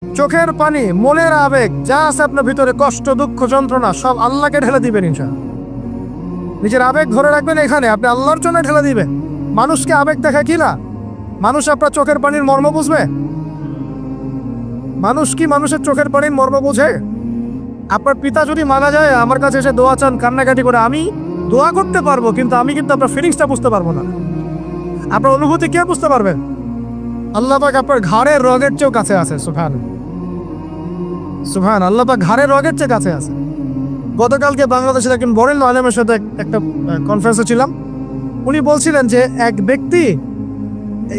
চোখের পানি, মনের আবেগ, যা আছে আপনার ভিতরে, কষ্ট, দুঃখ, যন্ত্রণা, সব আল্লাহকে ঢেলে দিবেন ইনশাআল্লাহ। নিজের আবেগ ধরে রাখবেন এখানে, আপনি আল্লাহর জন্য ঢেলে দিবেন। মানুষকে আবেগ দেখা কি না? মানুষ আপনার চোখের পানির মর্ম বুঝবে? মানুষ কি মানুষের চোখের পানির মর্ম বোঝে? আপনার পিতা যদি মারা যায়, আমার কাছে এসে দোয়া চান কান্নাকাটি করে, আমি দোয়া করতে পারবো, কিন্তু আমি কিন্তু আপনার ফিলিংসটা বুঝতে পারবো না। আপনার অনুভূতি কে বুঝতে পারবেন? আল্লাহ পাক আপনার ঘাড়ের রগের চেয়েও কাছে আছে। সুবহান সুবহান, আল্লাহ পাক ঘাড়ের রগের চেয়ে কাছে আছে। গতকালকে বাংলাদেশের একজন বরেণ্য আলেমের সাথে একটা কনফারেন্সে ছিলাম। উনি বলছিলেন যে এক ব্যক্তি,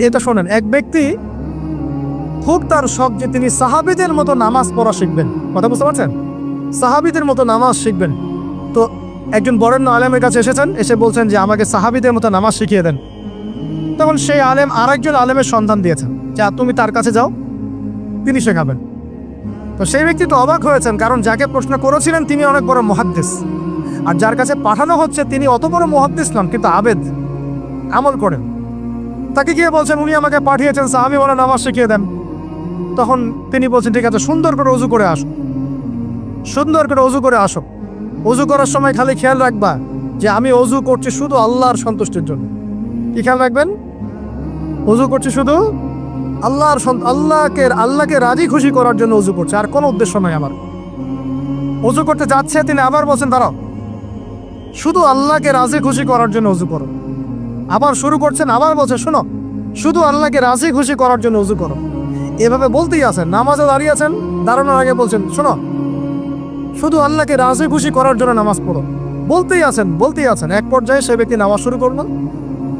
এটা শোনেন, এক ব্যক্তি খুব তার শখ যে তিনি সাহাবীদের মতো নামাজ পড়া শিখবেন। কথা বুঝতে পারছেন? সাহাবীদের মতো নামাজ শিখবেন। তো একজন বরেণ্য আলেমের কাছে এসেছেন, এসে বলছেন যে আমাকে সাহাবীদের মতো নামাজ শিখিয়ে দেন। তখন সেই আলেম আরেকজন আলেমের সন্ধান দিয়েছেন, যা তুমি তার কাছে যাও, তিনি শেখাবেন। তো সেই ব্যক্তি তো অবাক হয়েছেন, কারণ যাকে প্রশ্ন করেছিলেন তিনি অনেক বড় মুহাদ্দিস, আর যার কাছে পাঠানো হচ্ছে তিনি অত বড় মুহাদ্দিস নন, কিন্তু আবেদ, আমল করেন। তাকে গিয়ে বলছেন উনি আমাকে পাঠিয়েছেন সাহাবী বলে নামাজ শিখিয়ে দেন। তখন তিনি বলছেন ঠিক আছে, সুন্দর করে ওযু করে আসো, সুন্দর করে ওযু করে আসো। ওযু করার সময় খালি খেয়াল রাখবা যে আমি ওযু করছি শুধু আল্লাহর সন্তুষ্টির জন্য। কি খেয়াল রাখবেন? ওযু করছি শুধু আল্লাহকে রাজি খুশি করার জন্য ওযু করছে, আর কোনো উদ্দেশ্য নয় আমার। ওযু করতে যাচ্ছে, তিনি আবার বলছেন দাঁড়াও, শুধু আল্লাহকে রাজি খুশি করার জন্য ওযু করো। আবার শুরু করছেন, আবার বলছে শোনো, শুধু আল্লাহকে রাজি খুশি করার জন্য ওযু করো। এভাবে বলতেই আছেন, নামাজে দাঁড়িয়ে আছেন, দাঁড়ানোর আগে বলছেন শোনো, শুধু আল্লাহকে রাজি খুশি করার জন্য নামাজ পড়ো। বলতেই আছেন। এক পর্যায়ে সে ব্যক্তি নামাজ শুরু করলো,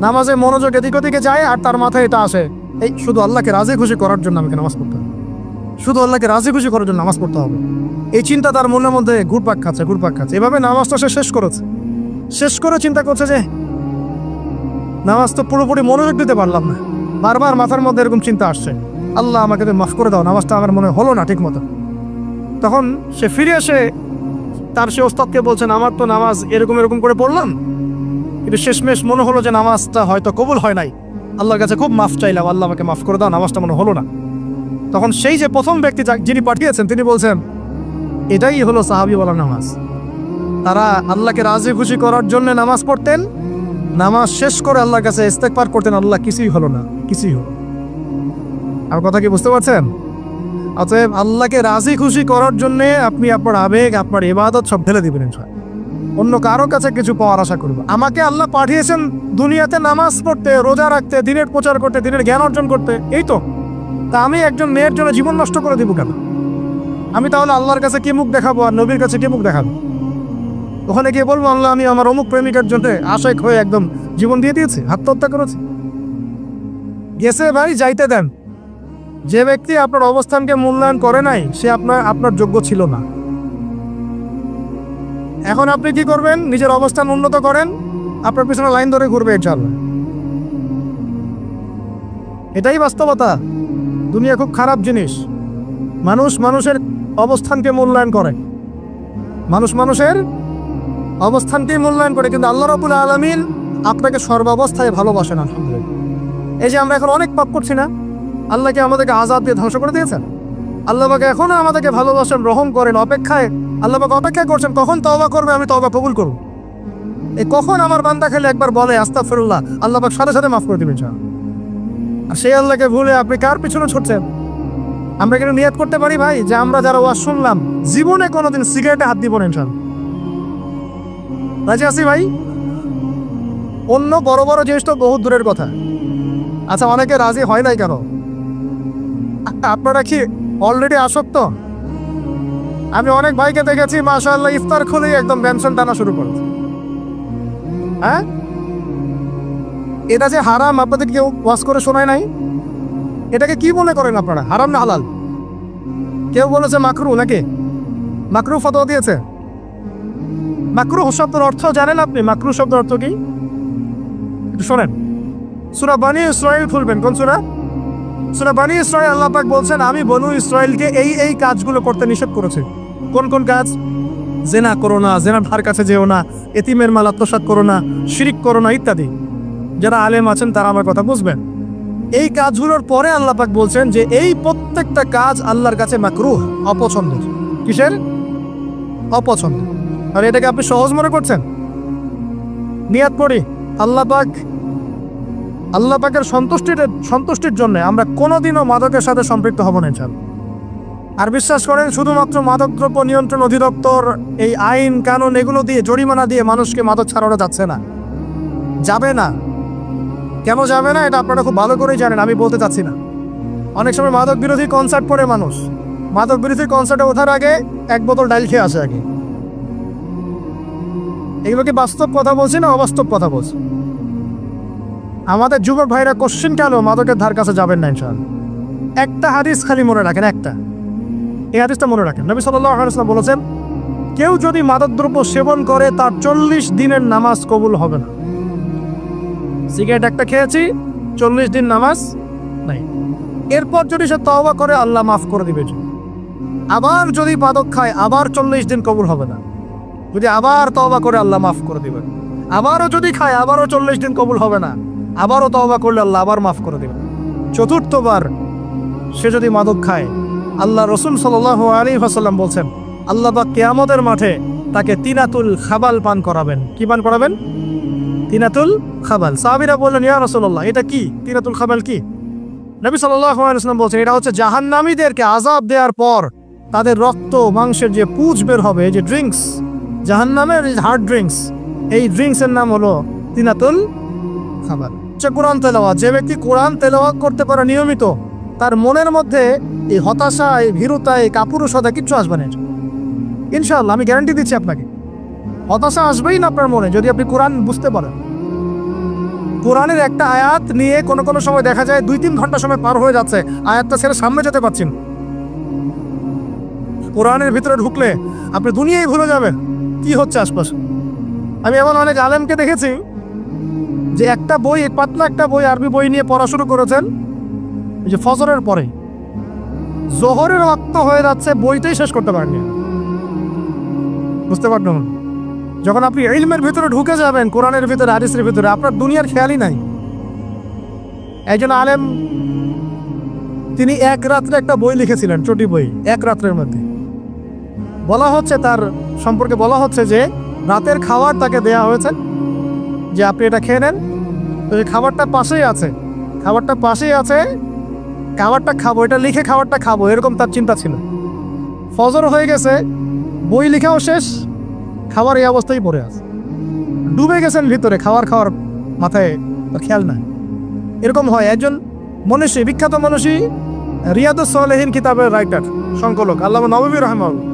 নামাজে মনোযোগ এদিক ওদিকে যায়, আর তার মাথায় এটা আসে, এই শুধু আল্লাহকে রাজি খুশি করার জন্য আমাকে নামাজ পড়তে হবে, শুধু আল্লাহকে রাজি খুশি করার জন্য নামাজ পড়তে হবে। এই চিন্তা তার মনের মধ্যে ঘুরপাক খাচ্ছে। এভাবে নামাজটা সে শেষ করেছে। শেষ করে চিন্তা করছে যে নামাজ তো পুরোপুরি মনোযোগ দিতে পারলাম না। বারবার মাথার মধ্যে এরকম চিন্তা আসছে, আল্লাহ আমাকে তো মাফ করে দাও, নামাজটা আমার মনে হলো না ঠিক মতো। তখন সে ফিরে এসে তার সে ওস্তাদকে বলছেন আমার তো নামাজ এরকম করে পড়লাম, কিন্তু শেষমেশ মনে হলো যে নামাজটা হয়তো কবুল হয় নাই। আল্লাহর কাছে খুব মাফ চাইলাম, আল্লাহ আমাকে মাফ করে দাও, নামাজটা মনে হলো না। তখন সেই যে প্রথম ব্যক্তি যিনি পাঠিয়েছেন তিনি বলছেন এটাই হলো সাহাবী বলা নামাজ। তারা আল্লাহকে রাজি খুশি করার জন্য নামাজ পড়তেন, নামাজ শেষ করে আল্লাহর কাছে ইস্তেগফার করতেন, আল্লাহ কিছুই হলো না, কিছুই হলো। আর কথা কি বুঝতে পারছেন? অতএব আল্লাহকে রাজি খুশি করার জন্য আপনি আপনার আবেগ, আপনার ইবাদত সব ঢেলে দিবেন ইনশাআল্লাহ। অন্য কারো কাছে কিছু পাওয়ার আশা করব। আমাকে আল্লাহ পাঠিয়েছেন দুনিয়াতে নামাজ পড়তে, রোজা রাখতে, দিনের প্রচার করতে, দিনের জ্ঞান অর্জন করতে, এই তো। তা আমি একজন মেয়ের জন্য জীবন নষ্ট করে দিব কেন? আমি তাহলে আল্লাহর কাছে কি মুখ দেখাবো, আর নবীর কাছে কি মুখ দেখাবো? ওখানে গিয়ে বলবো আল্লাহ আমি আমার অমুক প্রেমিকার জন্য আশেক হয়ে একদম জীবন দিয়ে দিয়েছি, আত্মহত্যা করেছি। গেছে ভাই, যাইতে দেন। যে ব্যক্তি আপনার অবস্থানকে মূল্যায়ন করে নাই সে আপনার যোগ্য ছিল না। এখন আপনি কি করবেন? নিজের অবস্থান উন্নত করেন, আপনার পিছনে লাইন ধরে ঘুরবে ইনশাআল্লাহ। এটাই বাস্তবতা। দুনিয়া খুব খারাপ জিনিস। মানুষ মানুষের অবস্থানকে মূল্যায়ন করে, মানুষের অবস্থানকে মূল্যায়ন করে, কিন্তু আল্লাহ রাব্বুল আলামিন আপনাকে সর্বাবস্থায় ভালোবাসেন। আলহামদুলিল্লাহ। এই যে আমরা এখন অনেক পাপ করছি না, আল্লাহকে আমাদেরকে আযাব দিয়ে ধ্বংস করে দিয়েছেন। আল্লাহ পাক এখনো আমাদেরকে ভালোবাসেন, রহম করেন, আল্লাহ পাক অপেক্ষা করছেন কখন তওবা করবে, আমি তওবা কবুল করব। এই কখন আমার বান্দা খেলে একবার বলে আস্তাগফিরুল্লাহ, আল্লাহ পাক সাথে সাথে মাফ করে দিবেন। আর সেই আল্লাহকে ভুলে আপনি কার পিছনে ছুটছেন? আমরা কিন্তু নিয়ত করতে পারি ভাই যে আমরা যারা ওয়াজ শুনলাম জীবনে কোনোদিন সিগারেটে হাত দিব না ইনশাআল্লাহ। রাজি আছি ভাই? অন্য বড় বড় জিনিস তো বহুত দূরের কথা। আচ্ছা, অনেকে রাজি হয় নাই কেন? আপনারা কি অলরেডি আসক্ত? আমি অনেক ভাইকে দেখেছি মাশাআল্লাহ ইফতার খুলেই একদম ব্যঞ্জন টানা শুরু করেছে। হ্যাঁ, এটা যে হারাম আপনাদের কেউ ওয়াজ করে শোনায় নাই? এটাকে কি মনে করেন আপনারা, হারাম না হালাল? কেউ বলেছে মাকরু, নাকি মাকরু ফতোয়া দিয়েছে? মাকরু শব্দের অর্থ জানেন আপনি? মাকরু শব্দের অর্থ কি একটু শোনেন। সূরা বনী ইসরাঈল খুলবেন। কোন সূরা? সূরা বনী ইসরাঈল। আল্লাহ পাক বলছেন আমি বনু ইসরাঈলকে এই কাজগুলো করতে নিষেধ করেছি। কোন কাজ? জেনা করো না, জেনার ধার কাছে যেও না, এতিমের মাল আত্মসাৎ করো না, শিরিক করো না ইত্যাদি। যারা আলেম আছেন তারা আমার কথা বুঝবেন। এই কাজগুলোর পরে আল্লাহ পাক বলছেন যে এই প্রত্যেক প্রত্যেকটা কাজ আল্লাহর কাছে মাকরুহ, অপছন্দের। কিসের? অপছন্দ। আর এটাকে আপনি সহজ মনে করছেন? নিয়াত করি আল্লাহ পাকের সন্তুষ্টির জন্য আমরা কোনোদিনও মাদকের সাথে সম্পৃক্ত হব না ইনশাআল্লাহ। আর বিশ্বাস করেন, শুধুমাত্র মাদকদ্রব্য নিয়ন্ত্রণ অধিদপ্তর এই আইন কানুন এগুলো দিয়ে, জরিমানা দিয়ে মানুষকে মাদক ছাড়ানো যাচ্ছে না, যাবে না। কেন যাবে না এটা আপনারা খুব ভালো করেই জানেন, আমি বলতে চাচ্ছি না। অনেক সময় মাদক বিরোধী কনসার্ট করে মানুষ, মাদক বিরোধী কনসার্টে ওঠার আগে এক বোতল ডাইল খেয়ে আসে আগে। এগুলো কি বাস্তব কথা বলছি না অবাস্তব কথা বলছি? আমাদের যুবক ভাইরা কোশ্চেন কেন মাদকের ধার কাছে যাবেন না ইনশাআল্লাহ। একটা হাদিস খালি মনে রাখেন, একটা, এই হাদিসটা মনে রাখেন। নবী সাল্লাল্লাহু আলাইহি ওয়াসাল্লাম বলেছেন, কেউ যদি মাদকদ্রব্য সেবন করে তার 40 দিনের নামাজ কবুল হবে না। সিগারেট একটা খেয়েছি, 40 দিন নামাজ নাই। এরপর যদি সে তওবা করে আল্লাহ মাফ করে দিবে। আবার যদি মাদক খায় আবার 40 দিন কবুল হবে না। যদি আবার তওবা করে আল্লাহ মাফ করে দিবেন। আবারও যদি খায় আবারও 40 দিন কবুল হবে না। আবারও তওবা করলে আল্লাহ আবার মাফ করে দিবেন। চতুর্থবার সে যদি মাদক খায়, আল্লাহ রাসূল সাল্লাল্লাহু আলাইহি ওয়াসাল্লাম বলছেন, আল্লাহ পাক কিয়ামতের মাঠে তাকে তিনাতুল খাবাল পান করাবেন। কি পান করাবেন? তিনাতুল খাবাল। সাহাবীরা বললেন, ইয়া রাসূলুল্লাহ, এটা কি তিনাতুল খাবাল? কি? নবী সাল্লাল্লাহু আলাইহি ওয়াসাল্লাম বলছেন, এটা হচ্ছে জাহান্নামীদেরকে আযাব দেওয়ার পর তাদের রক্ত মাংসের যে পুঁজ বের হবে, যে ড্রিঙ্কস, জাহান্নামের হার্ড ড্রিঙ্কস, এই ড্রিঙ্কসের নাম হলো তিনাতুল খাবাল। কোরআন তেলাওয়াত, যে ব্যক্তি কোরআন তেলাওয়াত করতে পারে নিয়মিত, তার মনের মধ্যে এই হতাশা, এই ভীরুতা, এই কাপুরুষতা কিচ্ছু আসবে না ইনশাআল্লাহ। আমি গ্যারান্টি দিচ্ছি আপনাকে, হতাশা আসবেই না আপনার মনে যদি আপনি কোরআন বুঝতে পারেন। কোরআনের একটা আয়াত নিয়ে কোনো কোনো সময় দেখা যায় 2-3 ঘন্টা সময় পার হয়ে যাচ্ছে, আয়াতটা ছেড়ে সামনে যেতে পারছেন। কোরআনের ভিতরে ঢুকলে আপনি দুনিয়ায় ভুলে যাবেন কি হচ্ছে আশপাশে। আমি এমন অনেক আলেমকে দেখেছি যে একটা বই, পাতলা একটা বই, আরবি বই নিয়ে পড়া শুরু করেছেন, যে ফজরের পরে জোহরের ওয়াক্ত হয়ে যাচ্ছে, বইটাই শেষ করতে পারেননি। বুঝতে পারলাম? যখন আপনি ইলমের ভিতরে ঢুকে যাবেন, কোরআনের ভিতরে, হাদিসের ভিতরে, আপনার দুনিয়ার খেয়ালই নাই। একজন আলেম, তিনি এক রাত্রে একটা বই লিখেছিলেন, চটি বই, এক রাত্রের মধ্যে। বলা হচ্ছে, তার সম্পর্কে বলা হচ্ছে যে রাতের খাবার তাকে দেয়া হয়েছে, যে আপনি এটা খেয়ে নেন। তো এই খাবারটা পাশেই আছে, খাবারটা খাবো, এটা লিখে খাবারটা খাবো, এরকম তার চিন্তা ছিল। ফজর হয়ে গেছে, বই লেখাও শেষ, খাবার এই অবস্থায় পড়ে আছে, ডুবে গেছেন ভিতরে, খাওয়ার মাথায় খেয়াল নাই। এরকম হয়। একজন মনীষী, বিখ্যাত মনীষী, রিয়াদুস সালেহীন কিতাবের রাইটার, সংকলক আল্লামা নববী রাহমাহুল্লাহ,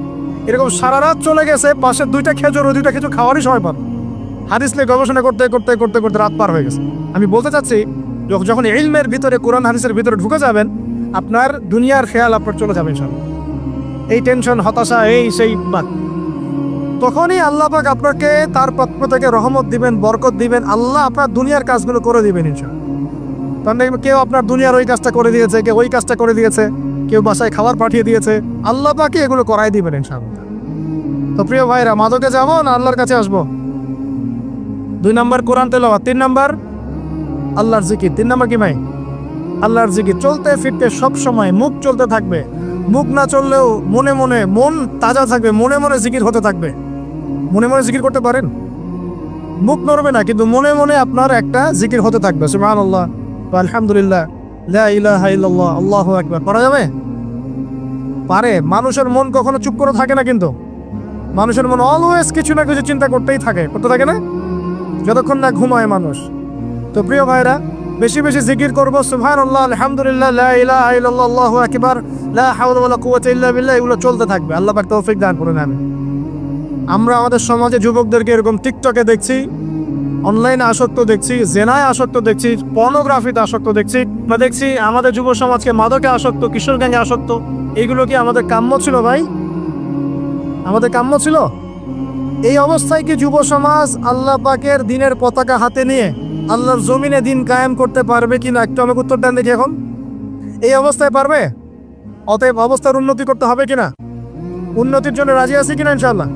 এরকম সারা রাত চলে গেছে, পাশে 2টা খেজুর খাওয়ারই সময় পান। হাদিস নিয়ে গবেষণা করতে করতে করতে করতে রাত পার হয়ে গেছে। আমি বলতে চাচ্ছি, যখন ইলমের ভিতরে, কোরআন হাদিসের ভিতরে ঢুকে যাবেন, আপনার দুনিয়ার খেয়াল আপনার চলে যাবে ইনশাআল্লাহ। এই টেনশন, হতাশা, এই সেই বাদ, তখনই আল্লাহ পাক আপনাকে তার পক্ষ থেকে রহমত দিবেন, বরকত দিবেন। আল্লাহ আপনার দুনিয়ার কাজগুলো করে দিবেন ইনশাআল্লাহ। তাহলে কেউ আপনার দুনিয়ার ওই কাজটা করে দিয়েছে, কেউ ওই কাজটা করে দিয়েছে, কেউ বাসায় খাবার পাঠিয়ে দিয়েছে, আল্লাহ পাকই এগুলো করাই দিবেন ইনশাআল্লাহ। তো প্রিয় ভাইরা, মাদকে যাবো না আল্লাহর কাছে আসবো? 2 নম্বর কোরআন তেলাওয়াত, 3 নম্বর আল্লাহর জিকির। 3 নম্বর কি ভাই? আল্লাহর জিকির। চলতে ফিরতে সব সময় মুখ চলতে থাকবে, মুখ না চললেও মনে মনে মন তাজা থাকবে, মনে মনে জিকির হতে থাকবে। মনে মনে জিকির করতে পারেন? মুখ নড়বে না, কিন্তু মনে মনে আপনার একটা জিকির হতে থাকবে, সুবহানাল্লাহ, আলহামদুলিল্লাহ, লা ইলাহা ইল্লাল্লাহ, আল্লাহু আকবার। পারা যাবে? পারে। মানুষের মন কখনো চুপ করে থাকে না, কিন্তু মানুষের মন অলওয়েজ কিছু না কিছু চিন্তা করতেই থাকে, করতে থাকে না, যতক্ষণ না ঘুমায় মানুষ। তো প্রিয় ভাইরা, বেশি বেশি জিকির করবো, সুবহানাল্লাহ, আলহামদুলিল্লাহ, লা ইলাহা ইল্লাল্লাহ, আল্লাহু আকবার, লা হাওলা ওয়ালা কুওয়াতা ইল্লা বিল্লাহ, এগুলো চলতে থাকবে। আল্লাহ পাক তৌফিক দান করুন। আমরা আমাদের সমাজে যুবকদেরকে এরকম টিকটকে দেখছি, অনলাইনে আসক্ত দেখছি, জেনায় আসক্ত দেখছি, পর্নোগ্রাফিতে আসক্ত দেখছি, আমরা দেখছি আমাদের যুব সমাজকে মাদকে আসক্ত, কিশোর গ্যাংয়ে আসক্ত। এগুলো কি আমাদের কাম্য ছিল ভাই? আমাদের কাম্য ছিল? এই অবস্থায় কি যুব সমাজ আল্লাহ পাকের দিনের পতাকা হাতে নিয়ে আল্লাহর জমিনে দিন কায়েম করতে পারবে কিনা? একটু আমাকে উত্তর দেন দেখি। এখন এই অবস্থায় পারবে? অতএব অবস্থার উন্নতি করতে হবে কিনা? উন্নতির জন্য রাজি আছি কিনা ইনশাআল্লাহ?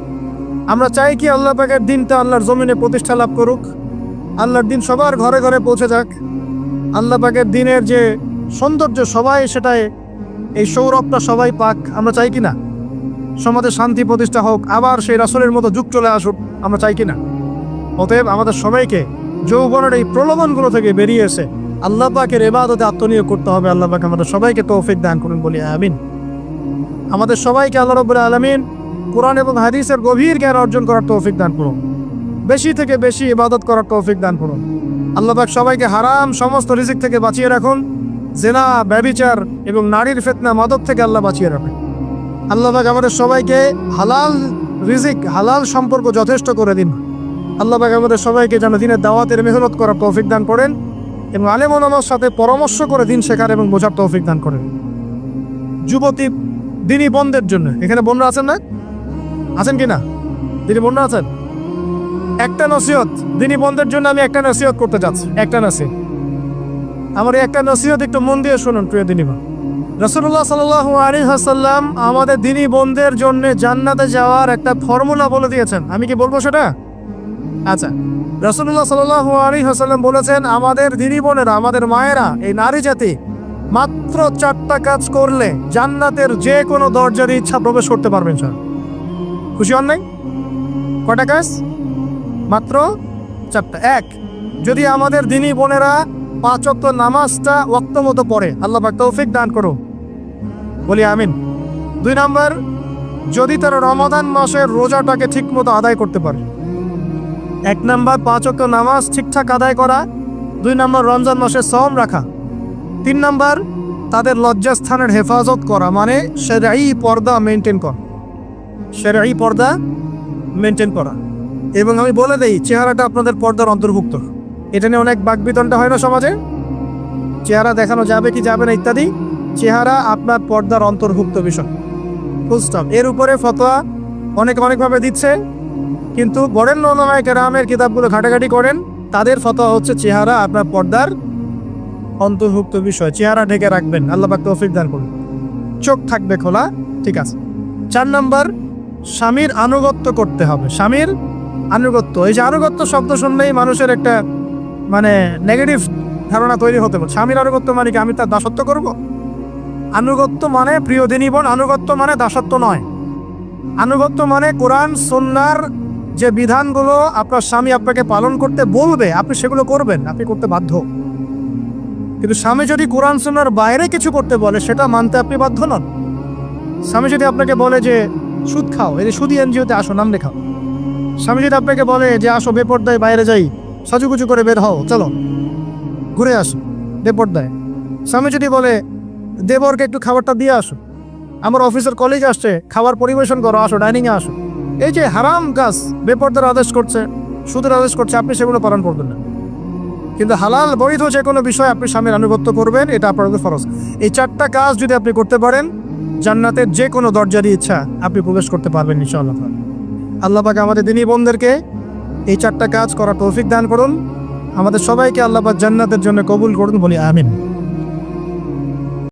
আমরা চাই কি আল্লাহ পাকের দিনটা আল্লাহর জমিনে প্রতিষ্ঠা লাভ করুক, আল্লাহর দিন সবার ঘরে ঘরে পৌঁছে যাক, আল্লাহ পাকের দিনের যে সৌন্দর্য সবাই সেটাই এই সৌরভটা সবাই পাক, আমরা চাই কিনা? সমাজে শান্তি প্রতিষ্ঠা হোক, আবার সেই রাসূলের মতো যুগ চলে আসুক, আমরা চাই কিনা? অতএব আমাদের সবাইকে যৌবনের এই প্রলোভনগুলো থেকে বেরিয়ে এসে আল্লাহ পাকের ইবাদতে আত্মনিয়োগ করতে হবে। আল্লাহ পাক আমাদের সবাইকে তৌফিক দান করুন, বলি আমিন। আমাদের সবাইকে আল্লাহ রাব্বুল আলামিন কোরআন এবং হাদিসের গভীর জ্ঞান অর্জন করার তৌফিক দান করুন, বেশি থেকে বেশি ইবাদত করার তৌফিক দান করুন। আল্লাহ পাক সবাইকে হারাম সমস্ত রিজিক থেকে বাঁচিয়ে রাখুন, জেনা, ব্যভিচার এবং নারীর ফিতনা, মাদক থেকে আল্লাহ বাঁচিয়ে রাখেন। আল্লাহ পাক আমাদের সবাইকে হালাল রিজিক, হালাল সম্পর্ক যথেষ্ট করে দিন। আল্লাহ পাক আমাদের সবাইকে যেন দিনের দাওয়াতের মেহনত করার তৌফিক দান করেন এবং আলেম ওলামার সাথে পরামর্শ করে দিন শেখার এবং বোঝার তৌফিক দান করেন। যুবতী দিনী বোনদের জন্য, এখানে বোনরা আছেন না? আছেন কি না? দিনী বোনরা আছেন? একটা নসিহত দিনী বোনদের জন্য আমি একটা নসিহত করতে চাচ্ছি, একটা নসিহত। আমার এই একটা নসিহত একটু মন দিয়ে শুনুন প্রিয় দিনী বোন। রাসূলুল্লাহ সাল্লাল্লাহু আলাইহি ওয়াসাল্লাম আমাদের দিনী বোনদের জন্য জান্নাতে যাওয়ার একটা ফর্মুলা বলে দিয়েছেন। আমি কি বলবো সেটা? আচ্ছা, রাসূলুল্লাহ সাল্লাল্লাহু আলাইহি ওয়াসাল্লাম বলেছেন আমাদের দিনী বোনেরা, আমাদের মায়েরা, এই নারী জাতি মাত্র 4টা কাজ করলে জান্নাতের যে কোনো দরজার ইচ্ছা প্রবেশ করতে পারবেন। স্যার খুশি হন নাই? কয়টা কাজ? মাত্র 4টা। এক, যদি আমাদের দিনী বোনেরা 5 ওয়াক্ত নামাজটা ওয়াক্ত মতো পড়ে, আল্লাহ পাক তৌফিক দান করুন, বলি আমিন। 2 নাম্বার, যদি তারা রমাদান মাসের রোজাটাকে ঠিক মতো আদায় করতে পারে। 1 নাম্বার 5 ওয়াক্ত নামাজ ঠিকঠাক আদায় করা, 2 নাম্বার রমজান মাসে সওম রাখা, 3 নাম্বার তাদের লজ্জাস্থানের হেফাজত করা, মানে শরঈ পর্দা মেনটেন করা, শরঈ পর্দা মেনটেন করা। এবং আমি বলে দেই, চেহারাটা আপনাদের পর্দার অন্তর্ভুক্ত। এটা নিয়ে অনেক বাকবিতণ্ডা হয় না সমাজে, চেহারা দেখানো যাবে কি যাবে না ইত্যাদি। চেহারা আপনার পর্দার অন্তর্ভুক্ত বিষয়, ফুল স্টপ। এর উপরে ফতোয়া অনেকভাবে দিচ্ছে, কিন্তু বরেণ্য উলামায়ে কেরামের কিতাবগুলো ঘাটাঘাটি করেন, তাদের ফতোয়া হচ্ছে চেহারা আপনার পর্দার অন্তর্ভুক্ত বিষয়, চেহারা ঢেকে রাখবেন, আল্লাহ পাক তৌফিক দান করুন। চোখ থাকবে খোলা, ঠিক আছে। 4 নাম্বার, স্বামীর আনুগত্য করতে হবে। স্বামীর আনুগত্য, এই যে আনুগত্য শব্দ শুনলেই মানুষের একটা মানে নেগেটিভ ধারণা তৈরি হতে পারে। স্বামীর আনুগত্য মানে কি আমি তার দাসত্ব করব? আনুগত্য মানে, প্রিয় দিনী বোন, আনুগত্য মানে দাসত্ব নয়। আনুগত্য মানে কোরআন সুন্নাহর যে বিধানগুলো আপনার স্বামী আপনাকে পালন করতে বলবে, আপনি সেগুলো করবেন, আপনি করতে বাধ্য। কিন্তু স্বামী যদি কোরআন সুন্নাহর বাইরে কিছু করতে বলে, সেটা মানতে আপনি বাধ্য নন। স্বামী যদি আপনাকে বলে যে সুদ খাও, এই সুদি এনজিওতে আসো, নাম লেখাও। স্বামী যদি আপনাকে বলে যে আসো বেপর্দায় বাইরে যাই, সাজুগুজু করে বের হও, চলো ঘুরে আসো বেপর্দায়। স্বামী যদি বলে দেবরকে একটু খাবারটা দিয়ে আসো, আমার অফিসের কলিগ আসছে, খাবার পরিবেশন করো, আসো ডাইনিংয়ে আসো, এই যে হারাম কাজ, বেপর্দার আদেশ করছে, সুদের আদেশ করছে, আপনি সেগুলো পালন করবেন না। কিন্তু হালাল বৈধ যে কোনো বিষয় আপনি স্বামীর আনুগত্য করবেন, এটা আপনাদের ফরজ। এই 4টা কাজ যদি আপনি করতে পারেন, জান্নাতের যে কোনো দরজারই ইচ্ছা আপনি প্রবেশ করতে পারবেন ইনশাআল্লাহ। আল্লাহ পাক আমাদের দিনী বোনদেরকে এই 4টা কাজ করার তৌফিক দান করুন। আমাদের সবাইকে আল্লাহ পাক জান্নাতের জন্য কবুল করুন, বলি আমিন।